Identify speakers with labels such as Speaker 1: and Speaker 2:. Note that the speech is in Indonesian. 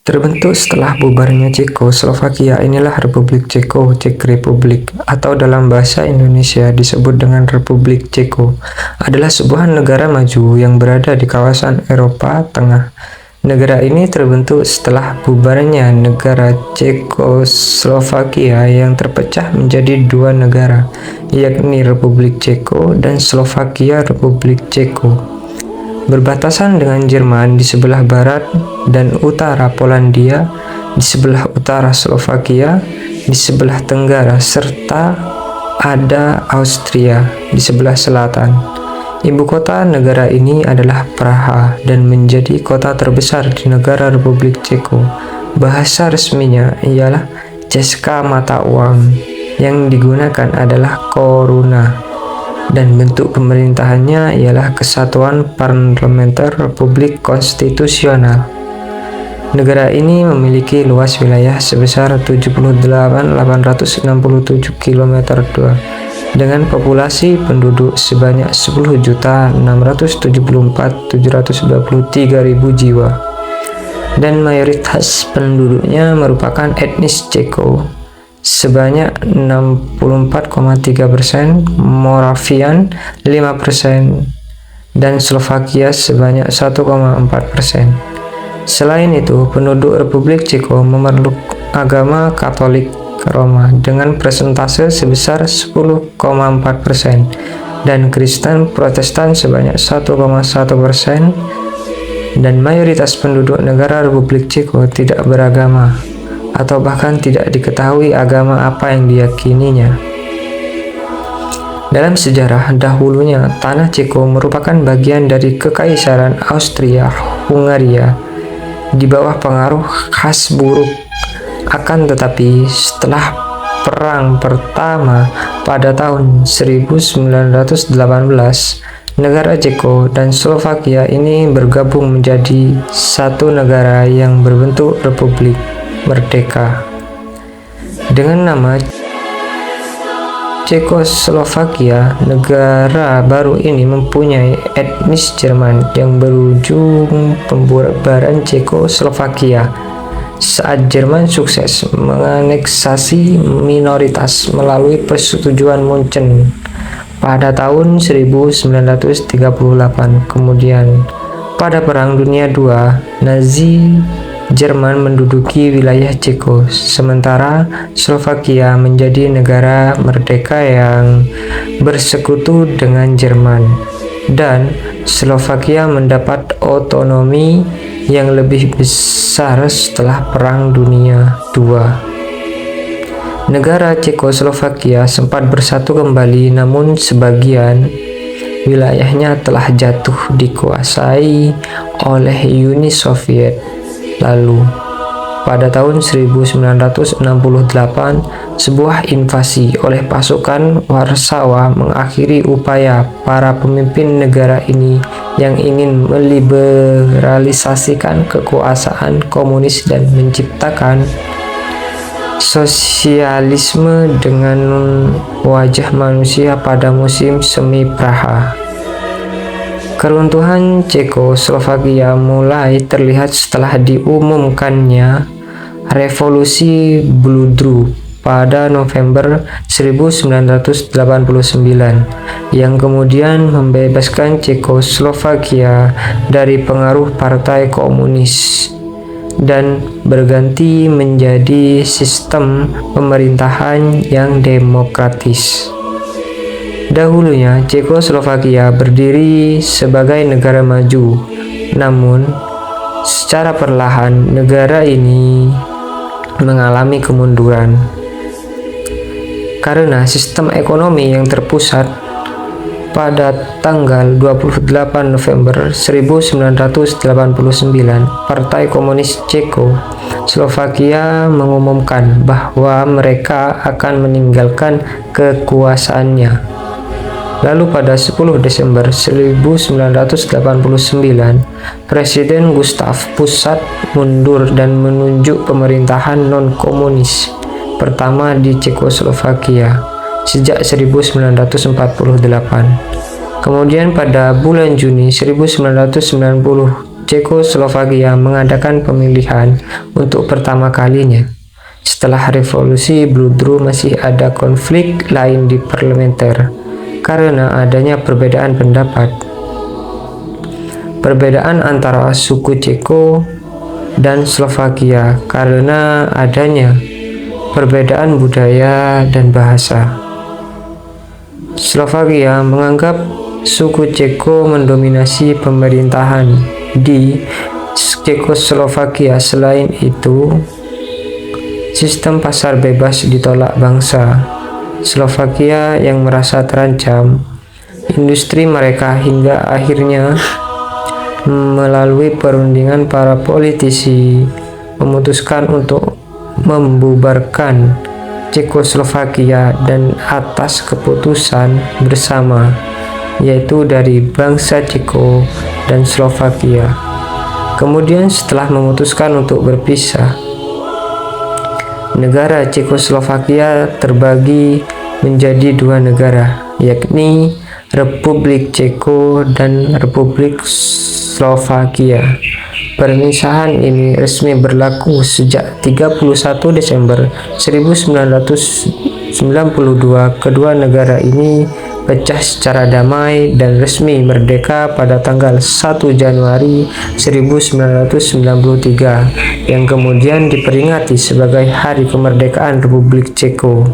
Speaker 1: Terbentuk setelah bubarnya Cekoslovakia, inilah Republik Ceko, Czech Republic, atau dalam bahasa Indonesia disebut dengan Republik Ceko, adalah sebuah negara maju yang berada di kawasan Eropa Tengah. Negara ini terbentuk setelah bubarnya negara Cekoslovakia yang terpecah menjadi dua negara, yakni Republik Ceko dan Slovakia Republik Ceko. Berbatasan dengan Jerman di sebelah barat dan utara Polandia, di sebelah utara Slovakia, di sebelah tenggara, serta ada Austria di sebelah selatan. Ibu kota negara ini adalah Praha dan menjadi kota terbesar di negara Republik Ceko. Bahasa resminya ialah Česká mata uang, yang digunakan adalah koruna. Dan bentuk pemerintahannya ialah Kesatuan Parlementer Republik Konstitusional. Negara ini memiliki luas wilayah sebesar 78.867 km2 dengan populasi penduduk sebanyak 10.674.723.000 jiwa. Dan mayoritas penduduknya merupakan etnis Ceko sebanyak 64,3%, Moravian 5%, dan Slovakia sebanyak 1,4%. Selain itu, penduduk Republik Ceko memeluk agama Katolik Roma dengan persentase sebesar 10,4% dan Kristen Protestan sebanyak 1,1%, dan mayoritas penduduk negara Republik Ceko tidak beragama atau bahkan tidak diketahui agama apa yang diyakininya. Dalam sejarah dahulunya, tanah Ceko merupakan bagian dari Kekaisaran Austria-Hungaria di bawah pengaruh Habsburg. Akan tetapi, setelah Perang Pertama pada tahun 1918, negara Ceko dan Slovakia ini bergabung menjadi satu negara yang berbentuk republik merdeka. Dengan nama Cekoslovakia, negara baru ini mempunyai etnis Jerman yang berujung pembubaran Cekoslovakia saat Jerman sukses menganeksasi minoritas melalui persetujuan Munchen pada tahun 1938. Kemudian, pada Perang Dunia II, Nazi Jerman menduduki wilayah Ceko, sementara Slovakia menjadi negara merdeka yang bersekutu dengan Jerman, dan Slovakia mendapat otonomi yang lebih besar setelah Perang Dunia II. Negara Cekoslovakia sempat bersatu kembali, namun sebagian wilayahnya telah jatuh dikuasai oleh Uni Soviet. Lalu, pada tahun 1968, sebuah invasi oleh pasukan Warsawa mengakhiri upaya para pemimpin negara ini yang ingin meliberalisasikan kekuasaan komunis dan menciptakan sosialisme dengan wajah manusia pada musim semi Praha. Keruntuhan Cekoslovakia mulai terlihat setelah diumumkannya Revolusi Bludru pada November 1989 yang kemudian membebaskan Cekoslovakia dari pengaruh Partai Komunis dan berganti menjadi sistem pemerintahan yang demokratis. Dahulunya, Cekoslovakia berdiri sebagai negara maju, namun secara perlahan negara ini mengalami kemunduran karena sistem ekonomi yang terpusat. Pada tanggal 28 November 1989, Partai Komunis Cekoslovakia mengumumkan bahwa mereka akan meninggalkan kekuasaannya. Lalu pada 10 Desember 1989, Presiden Gustav Pusat mundur dan menunjuk pemerintahan non-komunis pertama di Cekoslovakia sejak 1948. Kemudian pada bulan Juni 1990, Cekoslovakia mengadakan pemilihan untuk pertama kalinya. Setelah revolusi Bludru masih ada konflik lain di parlementer karena adanya perbedaan pendapat. Perbedaan antara suku Ceko dan Slovakia karena adanya perbedaan budaya dan bahasa. Slovakia menganggap suku Ceko mendominasi pemerintahan di Cekoslovakia. Selain itu, sistem pasar bebas ditolak bangsa Slovakia yang merasa terancam industri mereka hingga akhirnya melalui perundingan para politisi memutuskan untuk membubarkan Cekoslovakia dan atas keputusan bersama yaitu dari bangsa Ceko dan Slovakia. Kemudian setelah memutuskan untuk berpisah, negara Cekoslovakia terbagi menjadi dua negara, yakni Republik Ceko dan Republik Slovakia. Perpisahan ini resmi berlaku sejak 31 Desember 1992. Kedua negara ini pecah secara damai dan resmi merdeka pada tanggal 1 Januari 1993 yang kemudian diperingati sebagai Hari Kemerdekaan Republik Ceko.